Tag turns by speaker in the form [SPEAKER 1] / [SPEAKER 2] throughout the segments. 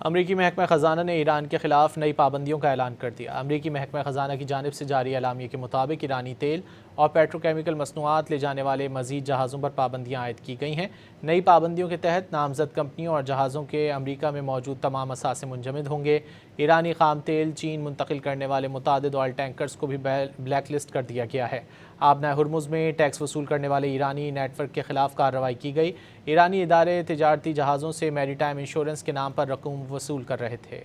[SPEAKER 1] امریکی محکمہ خزانہ نے ایران کے خلاف نئی پابندیوں کا اعلان کر دیا۔ امریکی محکمہ خزانہ کی جانب سے جاری اعلامیے کے مطابق ایرانی تیل اور پیٹروکیمیکل مصنوعات لے جانے والے مزید جہازوں پر پابندیاں عائد کی گئی ہیں۔ نئی پابندیوں کے تحت نامزد کمپنیوں اور جہازوں کے امریکہ میں موجود تمام اثاثے منجمد ہوں گے۔ ایرانی خام تیل چین منتقل کرنے والے متعدد آئل ٹینکرز کو بھی بلیک لسٹ کر دیا گیا ہے۔ آبنۂ ہرمز میں ٹیکس وصول کرنے والے ایرانی نیٹ ورک کے خلاف کارروائی کی گئی۔ ایرانی ادارے تجارتی جہازوں سے میری ٹائم انشورنس کے نام پر رقوم وصول کر رہے تھے۔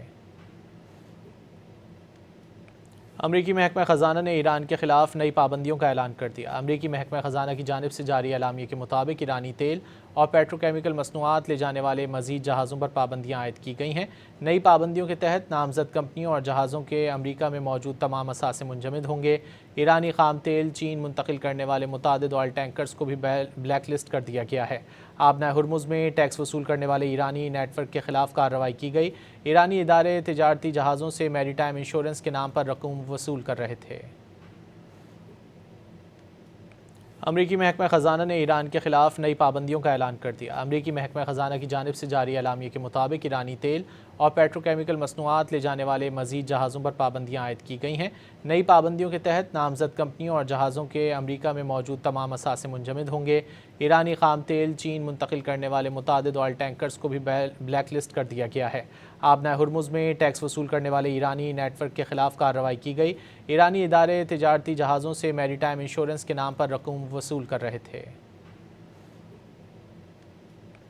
[SPEAKER 1] امریکی محکمہ خزانہ نے ایران کے خلاف نئی پابندیوں کا اعلان کر دیا۔ امریکی محکمہ خزانہ کی جانب سے جاری اعلامیے کے مطابق ایرانی تیل اور پیٹروکیمیکل مصنوعات لے جانے والے مزید جہازوں پر پابندیاں عائد کی گئی ہیں۔ نئی پابندیوں کے تحت نامزد کمپنیوں اور جہازوں کے امریکہ میں موجود تمام اثاثے منجمد ہوں گے۔ ایرانی خام تیل چین منتقل کرنے والے متعدد آئل ٹینکرز کو بھی بلیک لسٹ کر دیا گیا ہے۔ آبنۂ ہرمز میں ٹیکس وصول کرنے والے ایرانی نیٹ ورک کے خلاف کارروائی کی گئی۔ ایرانی ادارے تجارتی جہازوں سے میری ٹائم انشورنس کے نام پر رقوم وصول کر رہے تھے۔ امریکی محکمہ خزانہ نے ایران کے خلاف نئی پابندیوں کا اعلان کر دیا۔ امریکی محکمہ خزانہ کی جانب سے جاری اعلامیے کے مطابق ایرانی تیل اور پیٹروکیمیکل مصنوعات لے جانے والے مزید جہازوں پر پابندیاں عائد کی گئی ہیں۔ نئی پابندیوں کے تحت نامزد کمپنیوں اور جہازوں کے امریکہ میں موجود تمام اثاثے منجمد ہوں گے۔ ایرانی خام تیل چین منتقل کرنے والے متعدد آئل ٹینکرز کو بھی بلیک لسٹ کر دیا گیا ہے۔ آبنۂ ہرمز میں ٹیکس وصول کرنے والے ایرانی نیٹ ورک کے خلاف کارروائی کی گئی۔ ایرانی ادارے تجارتی جہازوں سے میری ٹائم انشورنس کے نام پر رقوم وصول کر رہے تھے۔